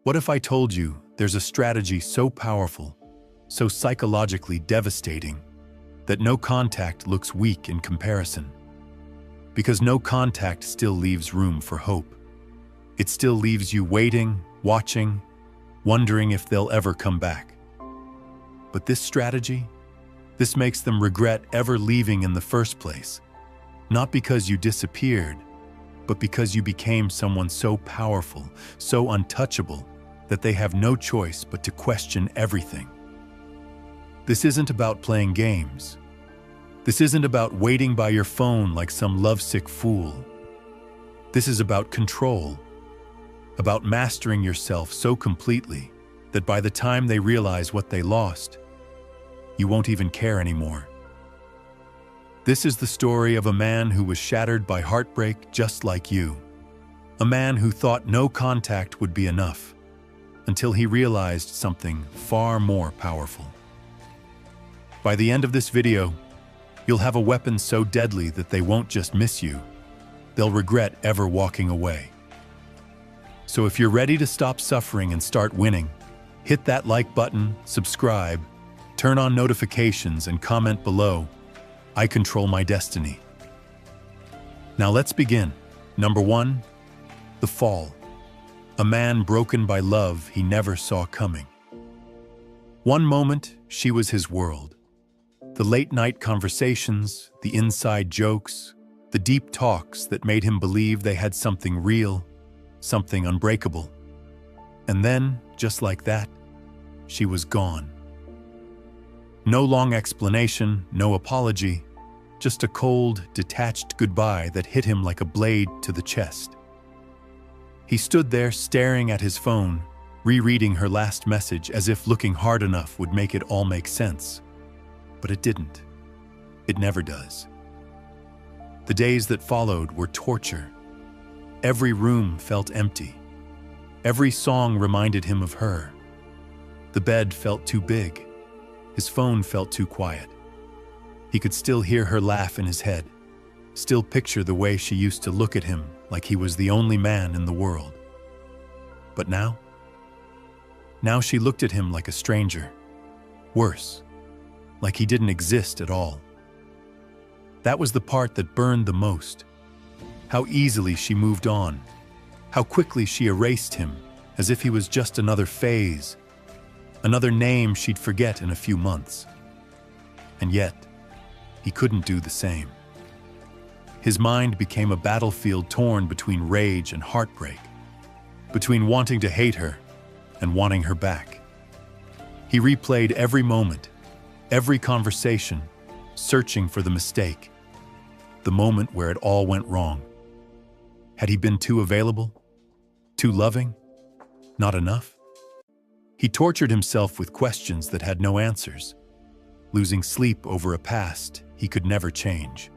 What if I told you there's a strategy so powerful, so psychologically devastating, that no contact looks weak in comparison? Because no contact still leaves room for hope. It still leaves you waiting, watching, wondering if they'll ever come back. But this strategy, this makes them regret ever leaving in the first place. Not because you disappeared, but because you became someone so powerful, so untouchable, that they have no choice but to question everything. This isn't about playing games. This isn't about waiting by your phone like some lovesick fool. This is about control, about mastering yourself so completely that by the time they realize what they lost, you won't even care anymore. This is the story of a man who was shattered by heartbreak just like you. A man who thought no contact would be enough, until he realized something far more powerful. By the end of this video, you'll have a weapon so deadly that they won't just miss you, they'll regret ever walking away. So if you're ready to stop suffering and start winning, hit that like button, subscribe, turn on notifications, and comment below, "I control my destiny." Now let's begin. Number 1, the fall. A man broken by love he never saw coming. One moment, she was his world. The late-night conversations, the inside jokes, the deep talks that made him believe they had something real, something unbreakable. And then, just like that, she was gone. No long explanation, no apology, just a cold, detached goodbye that hit him like a blade to the chest. He stood there staring at his phone, rereading her last message as if looking hard enough would make it all make sense. But it didn't. It never does. The days that followed were torture. Every room felt empty. Every song reminded him of her. The bed felt too big. His phone felt too quiet. He could still hear her laugh in his head, still picture the way she used to look at him like he was the only man in the world. But now she looked at him like a stranger. Worse, like he didn't exist at all. That was the part that burned the most. How easily she moved on. How quickly she erased him, as if he was just another phase, another name she'd forget in a few months. And yet, he couldn't do the same. His mind became a battlefield torn between rage and heartbreak, between wanting to hate her and wanting her back. He replayed every moment, every conversation, searching for the mistake, the moment where it all went wrong. Had he been too available? Too loving? Not enough? He tortured himself with questions that had no answers, losing sleep over a past he could never change.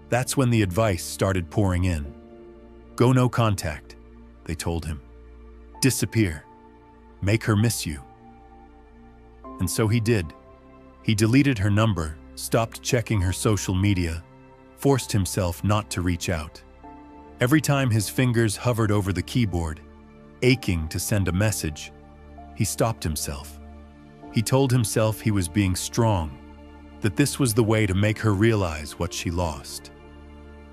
That's when the advice started pouring in. Go no contact, they told him. Disappear. Make her miss you. And so he did. He deleted her number, stopped checking her social media, forced himself not to reach out. Every time his fingers hovered over the keyboard, aching to send a message, he stopped himself. He told himself he was being strong, that this was the way to make her realize what she lost.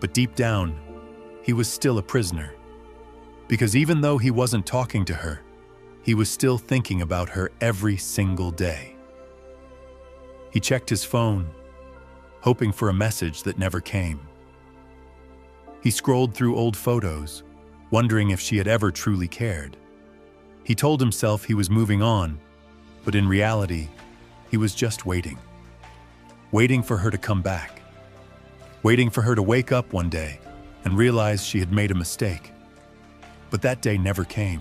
But deep down, he was still a prisoner. Because even though he wasn't talking to her, he was still thinking about her every single day. He checked his phone, hoping for a message that never came. He scrolled through old photos, wondering if she had ever truly cared. He told himself he was moving on, but in reality, he was just waiting. Waiting for her to come back. Waiting for her to wake up one day and realize she had made a mistake. But that day never came,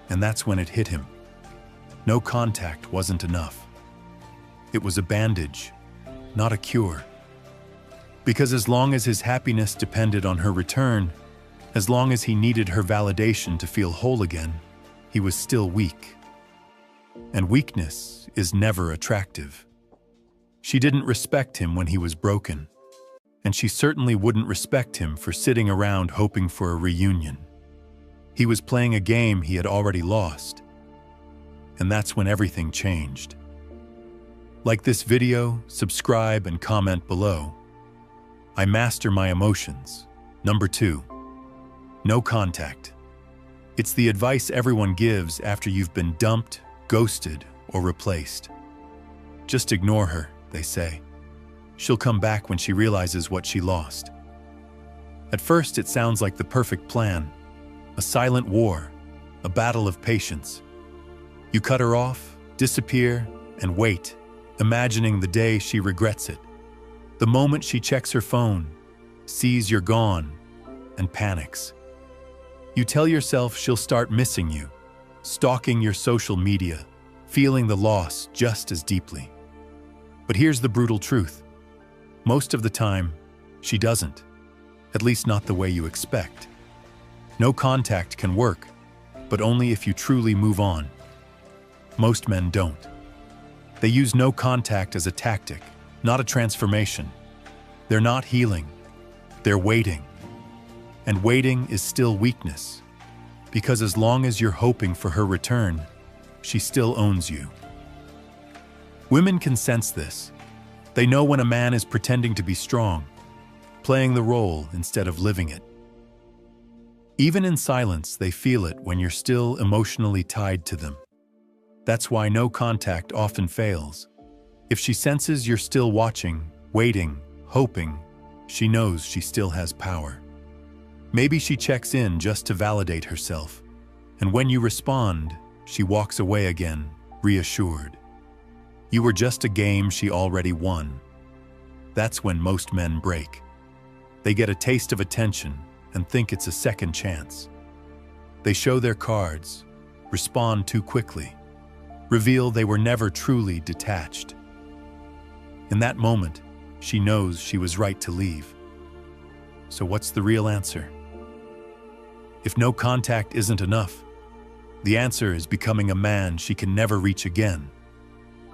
and that's when it hit him. No contact wasn't enough. It was a bandage, not a cure. Because as long as his happiness depended on her return, as long as he needed her validation to feel whole again, he was still weak. And weakness is never attractive. She didn't respect him when he was broken, and she certainly wouldn't respect him for sitting around hoping for a reunion. He was playing a game he had already lost. And that's when everything changed. Like this video, subscribe and comment below. I master my emotions. Number 2. No contact. It's the advice everyone gives after you've been dumped, ghosted, or replaced. Just ignore her, they say. She'll come back when she realizes what she lost. At first, it sounds like the perfect plan. A silent war, a battle of patience. You cut her off, disappear, and wait, imagining the day she regrets it. The moment she checks her phone, sees you're gone, and panics. You tell yourself she'll start missing you, stalking your social media, feeling the loss just as deeply. But here's the brutal truth. Most of the time, she doesn't. At least not the way you expect. No contact can work, but only if you truly move on. Most men don't. They use no contact as a tactic, not a transformation. They're not healing. They're waiting. And waiting is still weakness, because as long as you're hoping for her return, she still owns you. Women can sense this. They know when a man is pretending to be strong, playing the role instead of living it. Even in silence, they feel it when you're still emotionally tied to them. That's why no contact often fails. If she senses you're still watching, waiting, hoping, she knows she still has power. Maybe she checks in just to validate herself, and when you respond, she walks away again, reassured. You were just a game she already won. That's when most men break. They get a taste of attention and think it's a second chance. They show their cards, respond too quickly, reveal they were never truly detached. In that moment, she knows she was right to leave. So what's the real answer? If no contact isn't enough, the answer is becoming a man she can never reach again.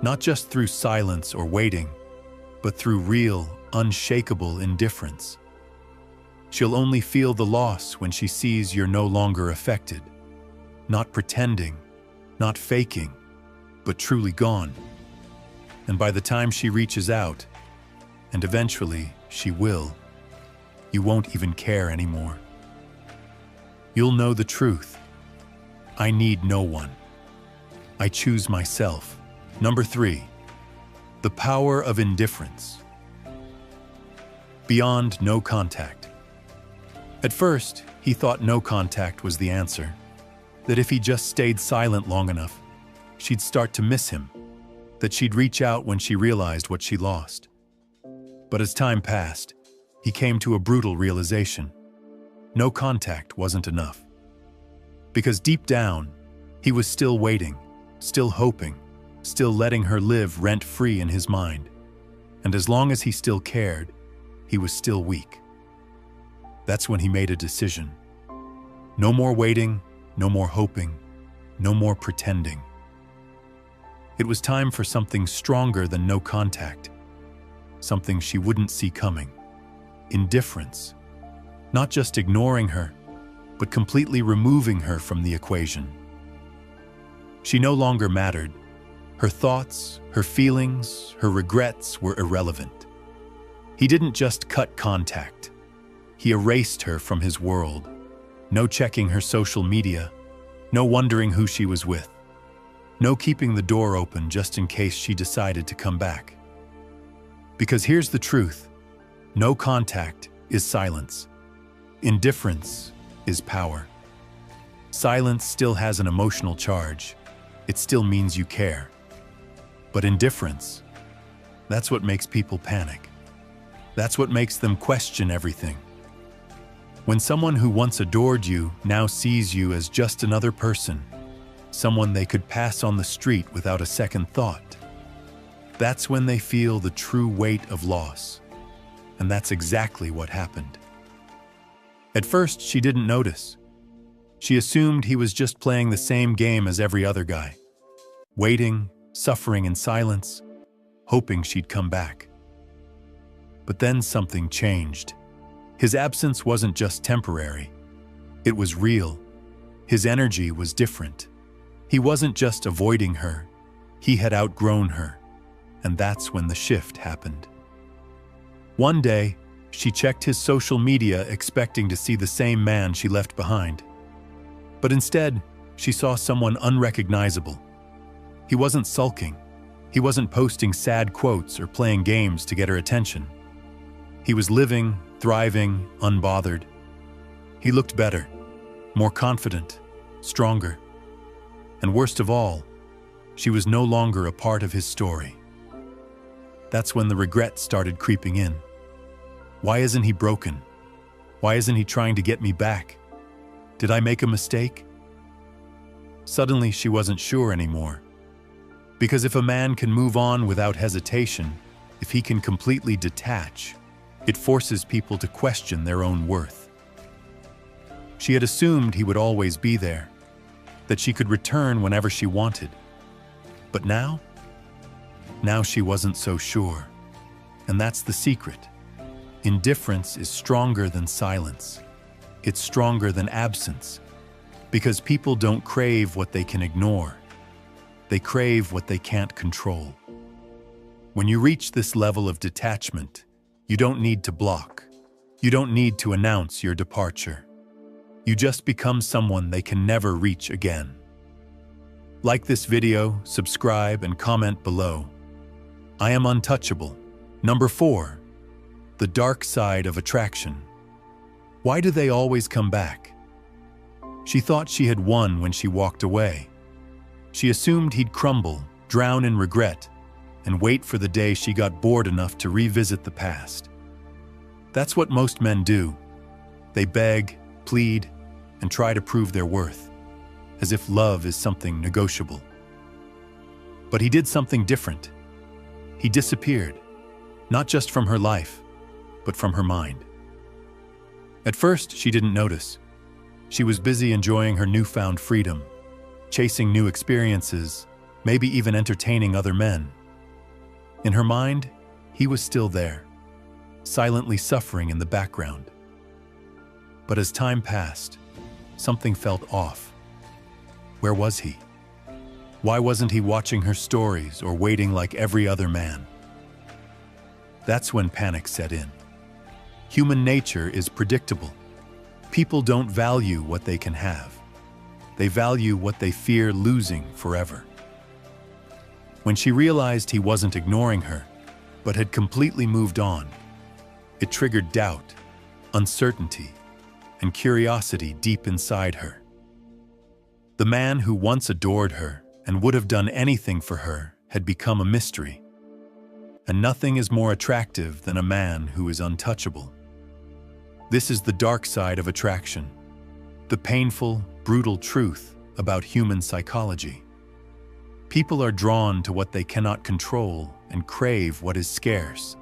Not just through silence or waiting, but through real, unshakable indifference. She'll only feel the loss when she sees you're no longer affected. Not pretending, not faking, but truly gone. And by the time she reaches out, and eventually she will, you won't even care anymore. You'll know the truth. I need no one. I choose myself. Number 3, the power of indifference. Beyond no contact. At first, he thought no contact was the answer, that if he just stayed silent long enough, she'd start to miss him, that she'd reach out when she realized what she lost. But as time passed, he came to a brutal realization. No contact wasn't enough. Because deep down, he was still waiting, still hoping, still letting her live rent-free in his mind. And as long as he still cared, he was still weak. That's when he made a decision. No more waiting, no more hoping, no more pretending. It was time for something stronger than no contact, something she wouldn't see coming. Indifference. Not just ignoring her, but completely removing her from the equation. She no longer mattered. Her thoughts, her feelings, her regrets were irrelevant. He didn't just cut contact. He erased her from his world. No checking her social media, no wondering who she was with, no keeping the door open just in case she decided to come back. Because here's the truth, no contact is silence. Indifference is power. Silence still has an emotional charge. It still means you care. But indifference, that's what makes people panic. That's what makes them question everything. When someone who once adored you now sees you as just another person, someone they could pass on the street without a second thought, that's when they feel the true weight of loss. And that's exactly what happened. At first, she didn't notice. She assumed he was just playing the same game as every other guy, waiting, suffering in silence, hoping she'd come back. But then something changed. His absence wasn't just temporary. It was real. His energy was different. He wasn't just avoiding her, he had outgrown her, and that's when the shift happened. One day, she checked his social media expecting to see the same man she left behind. But instead, she saw someone unrecognizable. He wasn't sulking. He wasn't posting sad quotes or playing games to get her attention. He was living, thriving, unbothered. He looked better, more confident, stronger. And worst of all, she was no longer a part of his story. That's when the regret started creeping in. Why isn't he broken? Why isn't he trying to get me back? Did I make a mistake? Suddenly, she wasn't sure anymore. Because if a man can move on without hesitation, if he can completely detach, it forces people to question their own worth. She had assumed he would always be there, that she could return whenever she wanted. But now she wasn't so sure. And that's the secret. Indifference is stronger than silence. It's stronger than absence. Because people don't crave what they can ignore. They crave what they can't control. When you reach this level of detachment, you don't need to block. You don't need to announce your departure. You just become someone they can never reach again. Like this video, subscribe, and comment below. I am untouchable. Number 4. The dark side of attraction. Why do they always come back? She thought she had won when she walked away. She assumed he'd crumble, drown in regret, and wait for the day she got bored enough to revisit the past. That's what most men do. They beg, plead, and try to prove their worth, as if love is something negotiable. But he did something different. He disappeared, not just from her life, but from her mind. At first, she didn't notice. She was busy enjoying her newfound freedom, chasing new experiences, maybe even entertaining other men. In her mind, he was still there, silently suffering in the background. But as time passed, something felt off. Where was he? Why wasn't he watching her stories or waiting like every other man? That's when panic set in. Human nature is predictable. People don't value what they can have. They value what they fear losing forever. When she realized he wasn't ignoring her, but had completely moved on, it triggered doubt, uncertainty, and curiosity deep inside her. The man who once adored her and would have done anything for her had become a mystery. And nothing is more attractive than a man who is untouchable. This is the dark side of attraction, the painful, brutal truth about human psychology. People are drawn to what they cannot control and crave what is scarce.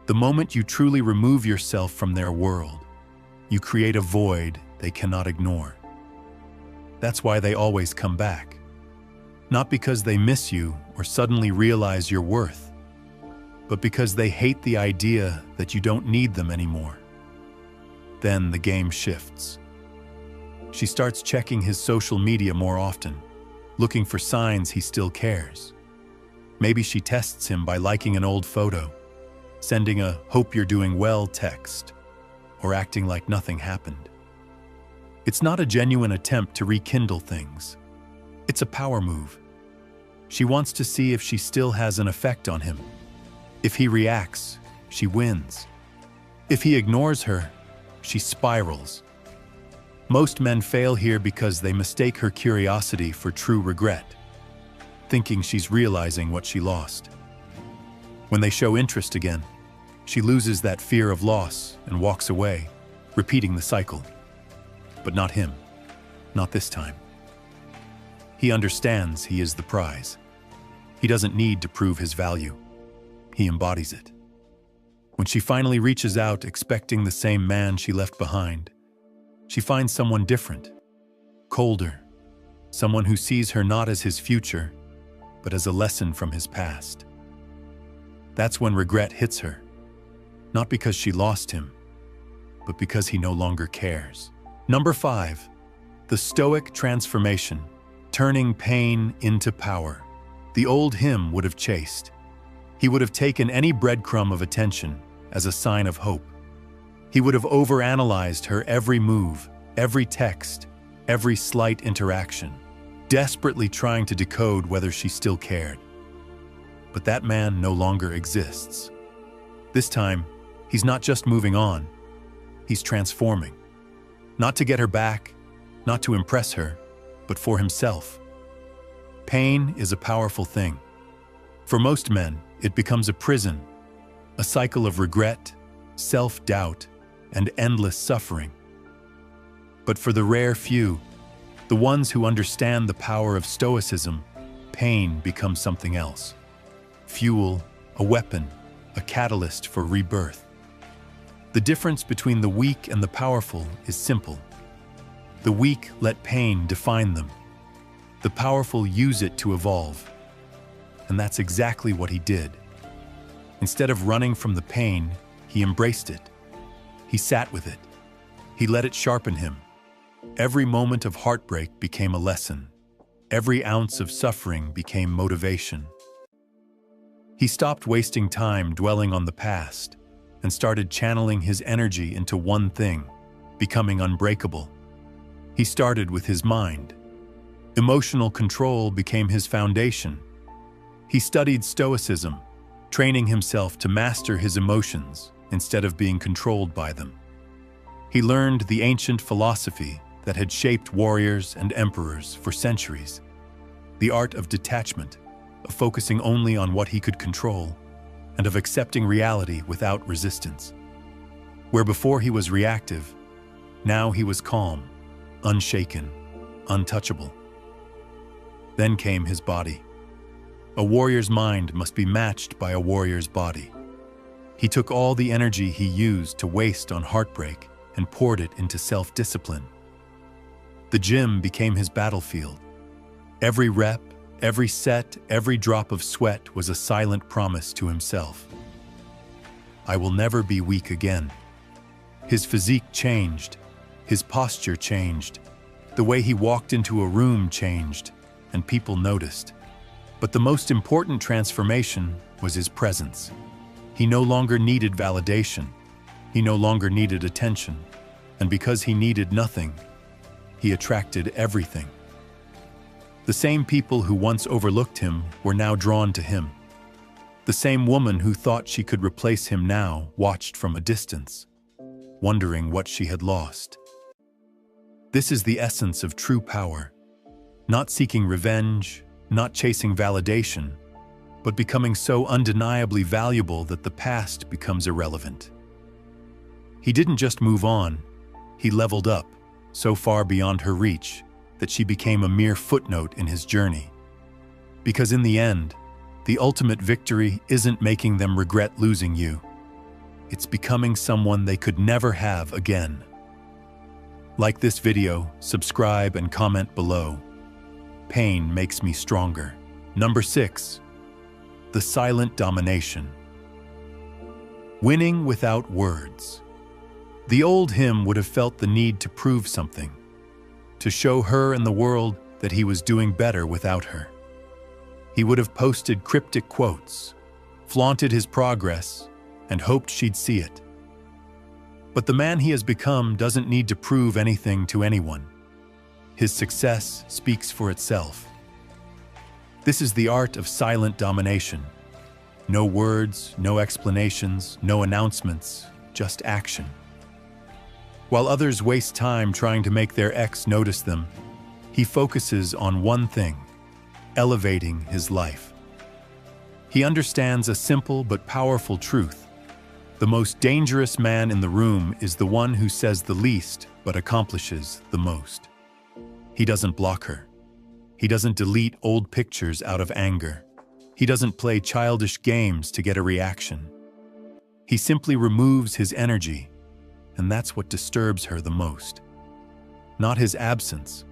The moment you truly remove yourself from their world, you create a void they cannot ignore. That's why they always come back. Not because they miss you or suddenly realize your worth, but because they hate the idea that you don't need them anymore. Then the game shifts. She starts checking his social media more often, looking for signs he still cares. Maybe she tests him by liking an old photo, sending a "hope you're doing well" text, or acting like nothing happened. It's not a genuine attempt to rekindle things. It's a power move. She wants to see if she still has an effect on him. If he reacts, she wins. If he ignores her, she spirals. Most men fail here because they mistake her curiosity for true regret, thinking she's realizing what she lost. When they show interest again, she loses that fear of loss and walks away, repeating the cycle. But not him. Not this time. He understands he is the prize. He doesn't need to prove his value. He embodies it. When she finally reaches out expecting the same man she left behind, she finds someone different, colder, someone who sees her not as his future, but as a lesson from his past. That's when regret hits her, not because she lost him, but because he no longer cares. Number 5, The Stoic transformation, turning pain into power. The old him would have chased. He would have taken any breadcrumb of attention as a sign of hope. He would have overanalyzed her every move, every text, every slight interaction, desperately trying to decode whether she still cared. But that man no longer exists. This time, he's not just moving on, he's transforming. Not to get her back, not to impress her, but for himself. Pain is a powerful thing. For most men, it becomes a prison, a cycle of regret, self-doubt, and endless suffering. But for the rare few, the ones who understand the power of Stoicism, pain becomes something else. Fuel, a weapon, a catalyst for rebirth. The difference between the weak and the powerful is simple. The weak let pain define them. The powerful use it to evolve. And that's exactly what he did. Instead of running from the pain, he embraced it. He sat with it. He let it sharpen him. Every moment of heartbreak became a lesson. Every ounce of suffering became motivation. He stopped wasting time dwelling on the past and started channeling his energy into one thing, becoming unbreakable. He started with his mind. Emotional control became his foundation. He studied Stoicism, training himself to master his emotions instead of being controlled by them. He learned the ancient philosophy that had shaped warriors and emperors for centuries, the art of detachment, of focusing only on what he could control, and of accepting reality without resistance. Where before he was reactive, now he was calm, unshaken, untouchable. Then came his body. A warrior's mind must be matched by a warrior's body. He took all the energy he used to waste on heartbreak and poured it into self-discipline. The gym became his battlefield. Every rep, every set, every drop of sweat was a silent promise to himself. I will never be weak again. His physique changed. His posture changed. The way he walked into a room changed, and people noticed. But the most important transformation was his presence. He no longer needed validation. He no longer needed attention. And because he needed nothing, he attracted everything. The same people who once overlooked him were now drawn to him. The same woman who thought she could replace him now watched from a distance, wondering what she had lost. This is the essence of true power. Not seeking revenge, not chasing validation, but becoming so undeniably valuable that the past becomes irrelevant. He didn't just move on, he leveled up, so far beyond her reach that she became a mere footnote in his journey. Because in the end, the ultimate victory isn't making them regret losing you. It's becoming someone they could never have again. Like this video, subscribe and comment below. Pain makes me stronger. Number 6. The silent domination. Winning without words. The old him would have felt the need to prove something, to show her and the world that he was doing better without her. He would have posted cryptic quotes, flaunted his progress, and hoped she'd see it. But the man he has become doesn't need to prove anything to anyone. His success speaks for itself. This is the art of silent domination. No words, no explanations, no announcements, just action. While others waste time trying to make their ex notice them, he focuses on one thing: elevating his life. He understands a simple but powerful truth. The most dangerous man in the room is the one who says the least but accomplishes the most. He doesn't block her. He doesn't delete old pictures out of anger. He doesn't play childish games to get a reaction. He simply removes his energy, and that's what disturbs her the most. Not his absence,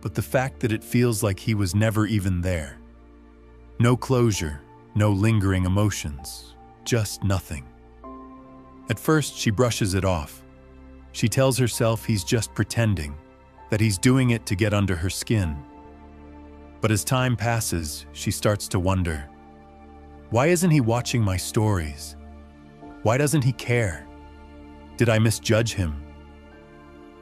but the fact that it feels like he was never even there. No closure, no lingering emotions, just nothing. At first, she brushes it off. She tells herself he's just pretending, that he's doing it to get under her skin. But as time passes, she starts to wonder, why isn't he watching my stories? Why doesn't he care? Did I misjudge him?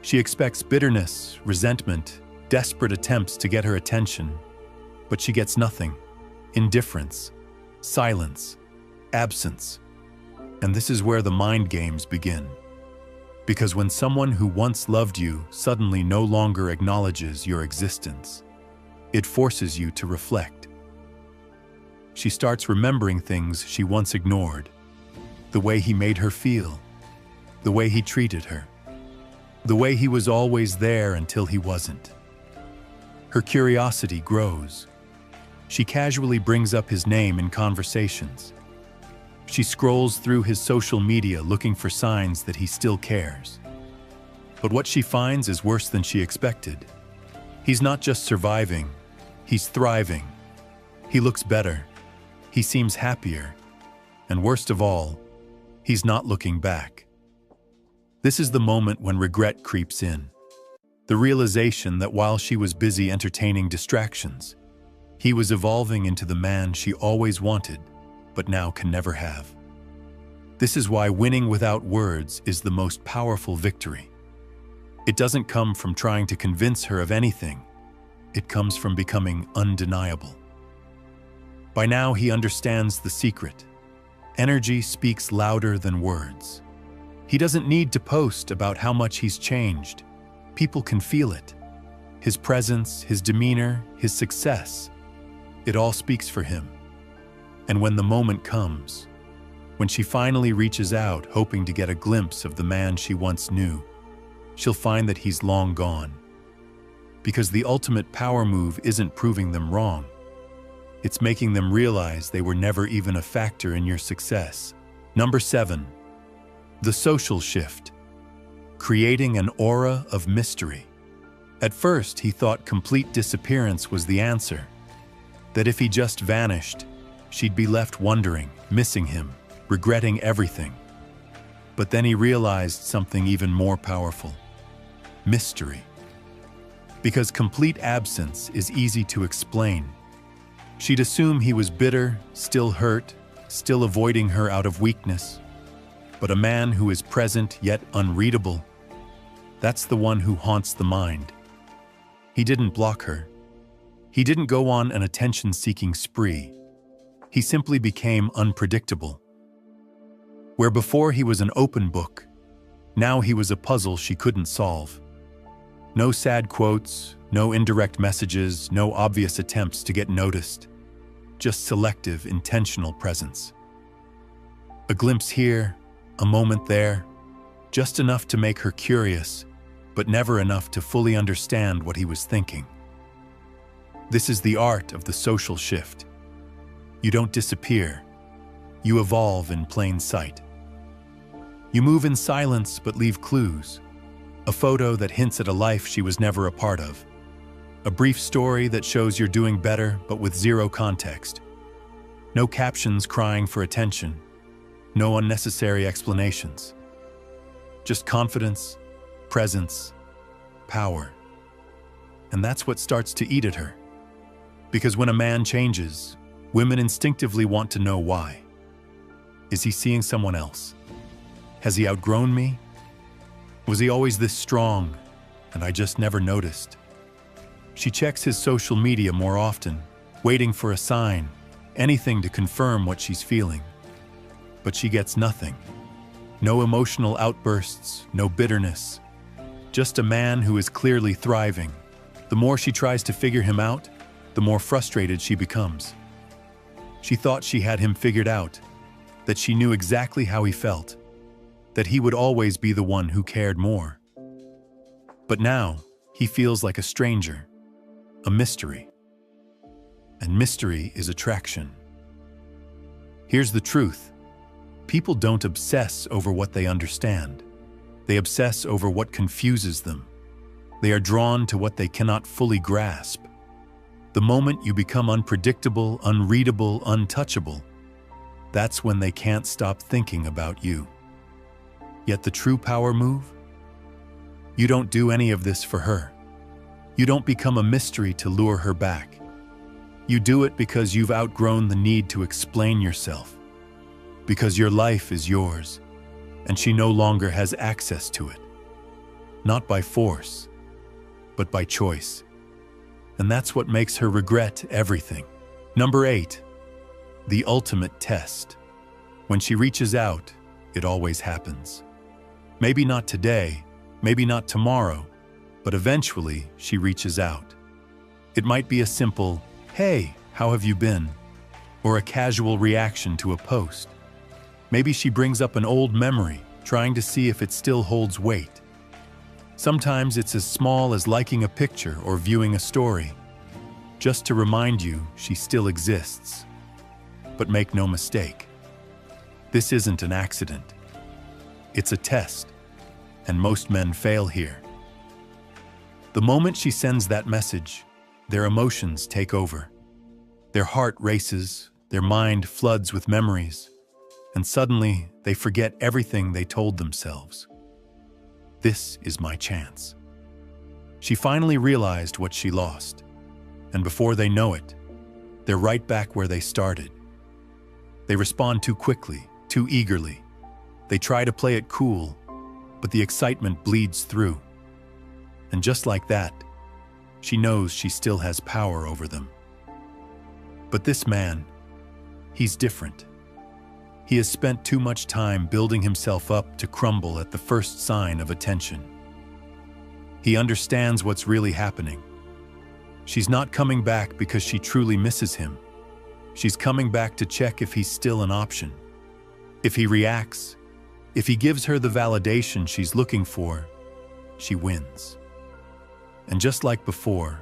She expects bitterness, resentment, desperate attempts to get her attention, but she gets nothing. Indifference, silence, absence. And this is where the mind games begin. Because when someone who once loved you suddenly no longer acknowledges your existence, it forces you to reflect. She starts remembering things she once ignored, the way he made her feel, the way he treated her, the way he was always there until he wasn't. Her curiosity grows. She casually brings up his name in conversations. She scrolls through his social media looking for signs that he still cares. But what she finds is worse than she expected. He's not just surviving, he's thriving. He looks better. He seems happier. And worst of all, he's not looking back. This is the moment when regret creeps in. The realization that while she was busy entertaining distractions, he was evolving into the man she always wanted, but now can never have. This is why winning without words is the most powerful victory. It doesn't come from trying to convince her of anything. It comes from becoming undeniable. By now, he understands the secret. Energy speaks louder than words. He doesn't need to post about how much he's changed. People can feel it. His presence, his demeanor, his success. It all speaks for him. And when the moment comes, when she finally reaches out hoping to get a glimpse of the man she once knew, she'll find that he's long gone. Because the ultimate power move isn't proving them wrong. It's making them realize they were never even a factor in your success. Number 7, the social shift. Creating an aura of mystery. At first, he thought complete disappearance was the answer. That if he just vanished, she'd be left wondering, missing him, regretting everything. But then he realized something even more powerful. Mystery. Because complete absence is easy to explain. She'd assume he was bitter, still hurt, still avoiding her out of weakness. But a man who is present yet unreadable, that's the one who haunts the mind. He didn't block her. He didn't go on an attention-seeking spree. He simply became unpredictable. Where before he was an open book, now he was a puzzle she couldn't solve. No sad quotes, no indirect messages, no obvious attempts to get noticed. Just selective, intentional presence. A glimpse here, a moment there, just enough to make her curious, but never enough to fully understand what he was thinking. This is the art of the social shift. You don't disappear. You evolve in plain sight. You move in silence but leave clues. A photo that hints at a life she was never a part of. A brief story that shows you're doing better but with zero context. No captions crying for attention. No unnecessary explanations. Just confidence, presence, power. And that's what starts to eat at her. Because when a man changes, women instinctively want to know why. Is he seeing someone else? Has he outgrown me? Was he always this strong, and I just never noticed? She checks his social media more often, waiting for a sign, anything to confirm what she's feeling. But she gets nothing. No emotional outbursts, no bitterness. Just a man who is clearly thriving. The more she tries to figure him out, the more frustrated she becomes. She thought she had him figured out, that she knew exactly how he felt, that he would always be the one who cared more. But now, he feels like a stranger, a mystery. And mystery is attraction. Here's the truth. People don't obsess over what they understand. They obsess over what confuses them. They are drawn to what they cannot fully grasp. The moment you become unpredictable, unreadable, untouchable, that's when they can't stop thinking about you. Yet the true power move? You don't do any of this for her. You don't become a mystery to lure her back. You do it because you've outgrown the need to explain yourself, because your life is yours, and she no longer has access to it. Not by force, but by choice. And that's what makes her regret everything. Number 8, the ultimate test. When she reaches out, it always happens. Maybe not today, maybe not tomorrow, but eventually she reaches out. It might be a simple, "Hey, how have you been?" or a casual reaction to a post. Maybe she brings up an old memory, trying to see if it still holds weight. Sometimes it's as small as liking a picture or viewing a story, just to remind you she still exists. But make no mistake, this isn't an accident. It's a test, and most men fail here. The moment she sends that message, their emotions take over. Their heart races, their mind floods with memories, and suddenly they forget everything they told themselves. This is my chance. She finally realized what she lost, and before they know it, they're right back where they started. They respond too quickly, too eagerly. They try to play it cool, but the excitement bleeds through. And just like that, she knows she still has power over them. But this man, he's different. He has spent too much time building himself up to crumble at the first sign of attention. He understands what's really happening. She's not coming back because she truly misses him. She's coming back to check if he's still an option. If he reacts, if he gives her the validation she's looking for, she wins. And just like before,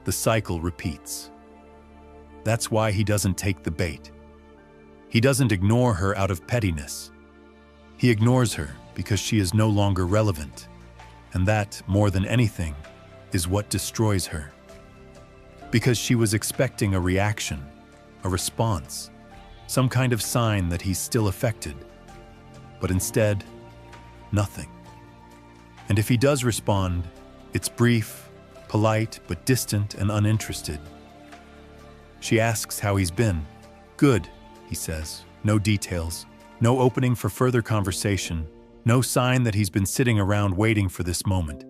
the cycle repeats. That's why he doesn't take the bait. He doesn't ignore her out of pettiness. He ignores her because she is no longer relevant. And that, more than anything, is what destroys her. Because she was expecting a reaction, a response, some kind of sign that he's still affected. But instead, nothing. And if he does respond, it's brief, polite, but distant and uninterested. She asks how he's been. "Good," he says. No details, no opening for further conversation, no sign that he's been sitting around waiting for this moment.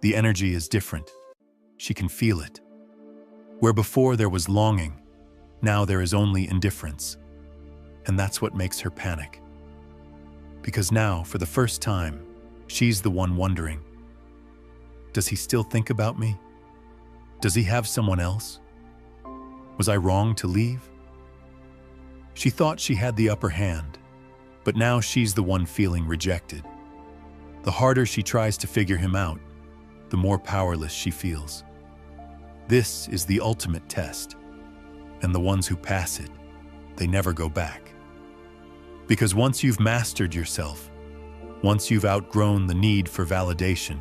The energy is different. She can feel it. Where before there was longing, now there is only indifference. And that's what makes her panic. Because now, for the first time, she's the one wondering, does he still think about me? Does he have someone else? Was I wrong to leave? She thought she had the upper hand, but now she's the one feeling rejected. The harder she tries to figure him out, the more powerless she feels. This is the ultimate test, and the ones who pass it, they never go back. Because once you've mastered yourself, once you've outgrown the need for validation,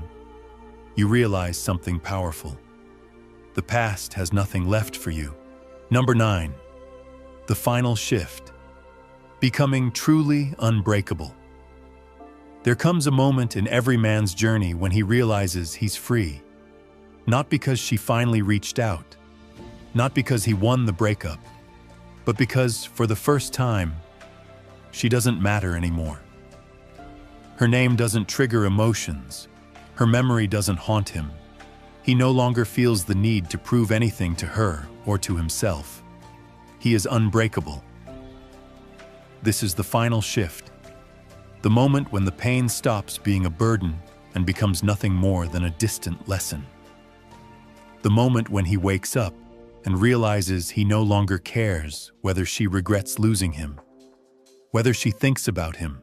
you realize something powerful. The past has nothing left for you. Number 9, the final shift, becoming truly unbreakable. There comes a moment in every man's journey when he realizes he's free. Not because she finally reached out, not because he won the breakup, but because, for the first time, she doesn't matter anymore. Her name doesn't trigger emotions. Her memory doesn't haunt him. He no longer feels the need to prove anything to her or to himself. He is unbreakable. This is the final shift, the moment when the pain stops being a burden and becomes nothing more than a distant lesson. The moment when he wakes up and realizes he no longer cares whether she regrets losing him, whether she thinks about him,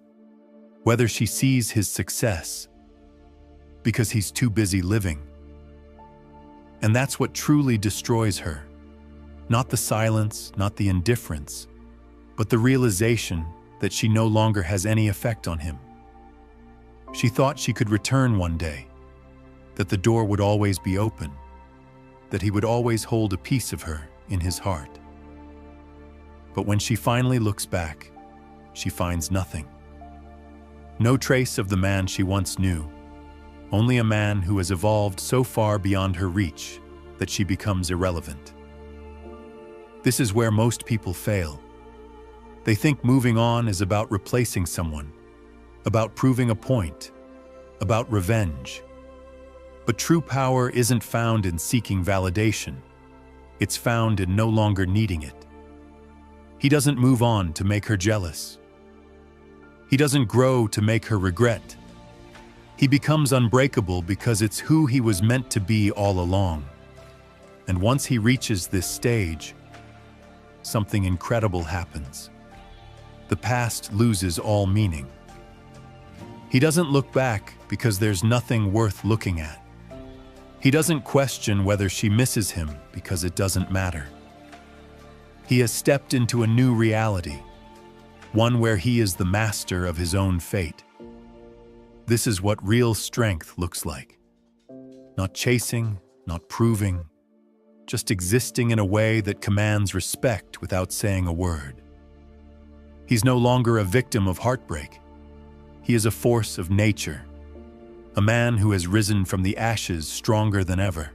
whether she sees his success, because he's too busy living. And that's what truly destroys her. Not the silence, not the indifference, but the realization that she no longer has any effect on him. She thought she could return one day, that the door would always be open, that he would always hold a piece of her in his heart. But when she finally looks back, she finds nothing. No trace of the man she once knew. only a man who has evolved so far beyond her reach that she becomes irrelevant. This is where most people fail. They think moving on is about replacing someone, about proving a point, about revenge. But true power isn't found in seeking validation. It's found in no longer needing it. He doesn't move on to make her jealous. He doesn't grow to make her regret. He becomes unbreakable because it's who he was meant to be all along. And once he reaches this stage, something incredible happens. The past loses all meaning. He doesn't look back because there's nothing worth looking at. He doesn't question whether she misses him because it doesn't matter. He has stepped into a new reality, one where he is the master of his own fate. This is what real strength looks like. Not chasing, not proving, just existing in a way that commands respect without saying a word. He's no longer a victim of heartbreak. He is a force of nature, a man who has risen from the ashes stronger than ever.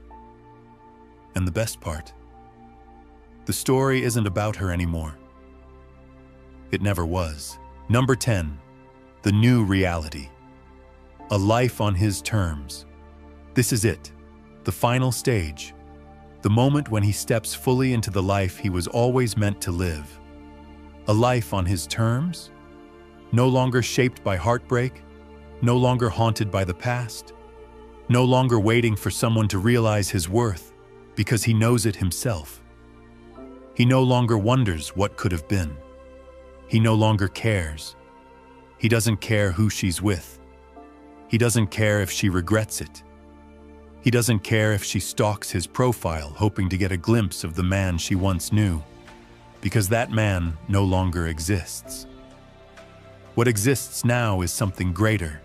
And the best part, the story isn't about her anymore. It never was. Number 10, the new reality. A life on his terms. This is it, the final stage, the moment when he steps fully into the life he was always meant to live. A life on his terms? No longer shaped by heartbreak, no longer haunted by the past, no longer waiting for someone to realize his worth because he knows it himself. He no longer wonders what could have been. He no longer cares. He doesn't care who she's with. He doesn't care if she regrets it. He doesn't care if she stalks his profile hoping to get a glimpse of the man she once knew, because that man no longer exists. What exists now is something greater.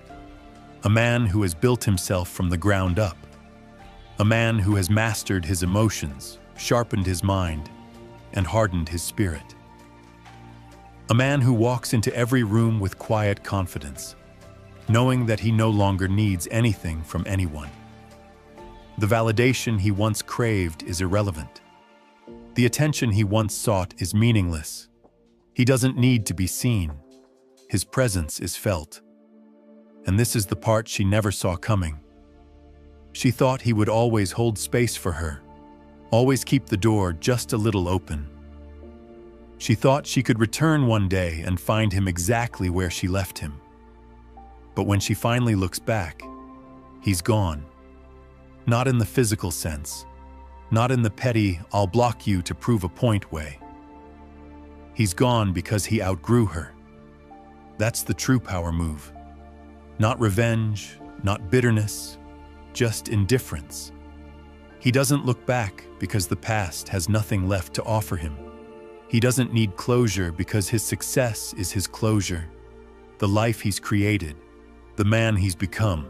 A man who has built himself from the ground up. A man who has mastered his emotions, sharpened his mind, and hardened his spirit. A man who walks into every room with quiet confidence, knowing that he no longer needs anything from anyone. The validation he once craved is irrelevant. The attention he once sought is meaningless. He doesn't need to be seen. His presence is felt. And this is the part she never saw coming. She thought he would always hold space for her, always keep the door just a little open. She thought she could return one day and find him exactly where she left him. But when she finally looks back, he's gone. Not in the physical sense, not in the petty, I'll block you to prove a point way. He's gone because he outgrew her. That's the true power move. Not revenge, not bitterness, just indifference. He doesn't look back because the past has nothing left to offer him. He doesn't need closure because his success is his closure. The life he's created, the man he's become.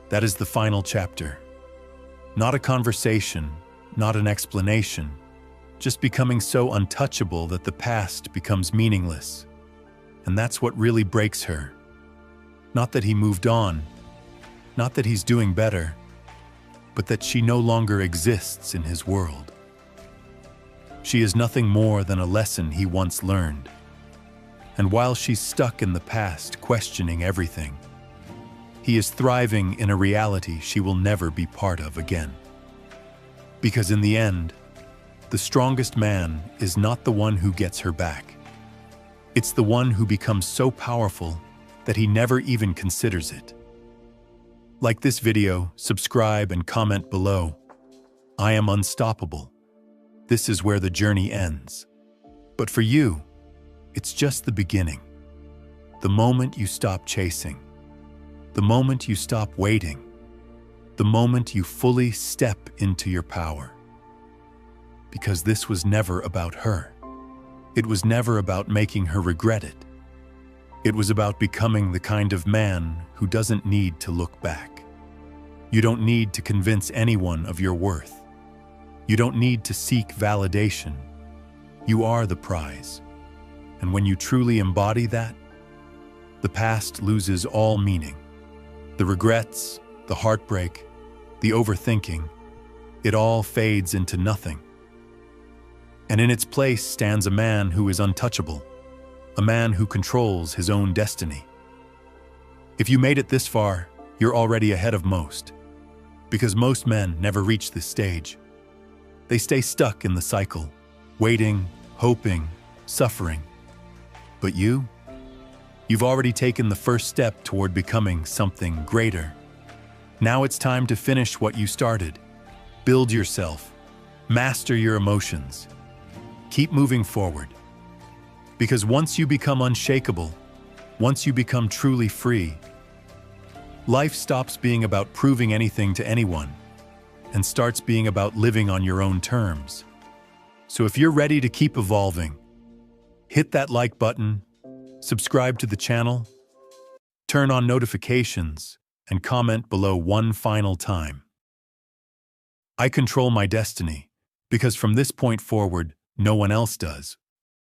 That is the final chapter. Not a conversation, not an explanation, just becoming so untouchable that the past becomes meaningless. And that's what really breaks her. Not that he moved on, not that he's doing better, but that she no longer exists in his world. She is nothing more than a lesson he once learned. And while she's stuck in the past, questioning everything, he is thriving in a reality she will never be part of again. Because in the end, the strongest man is not the one who gets her back. It's the one who becomes so powerful that he never even considers it. Like this video, subscribe and comment below. I am unstoppable. This is where the journey ends. But for you, it's just the beginning. The moment you stop chasing. The moment you stop waiting. The moment you fully step into your power. Because this was never about her. It was never about making her regret it. It was about becoming the kind of man who doesn't need to look back. You don't need to convince anyone of your worth. You don't need to seek validation. You are the prize. And when you truly embody that, the past loses all meaning. The regrets, the heartbreak, the overthinking, it all fades into nothing. And in its place stands a man who is untouchable, a man who controls his own destiny. If you made it this far, you're already ahead of most, because most men never reach this stage. They stay stuck in the cycle, waiting, hoping, suffering. But you've already taken the first step toward becoming something greater. Now it's time to finish what you started. Build yourself, master your emotions. Keep moving forward. Because once you become unshakable, once you become truly free, life stops being about proving anything to anyone and starts being about living on your own terms. So if you're ready to keep evolving, hit that like button, subscribe to the channel, turn on notifications, and comment below one final time. I control my destiny because from this point forward, no one else does.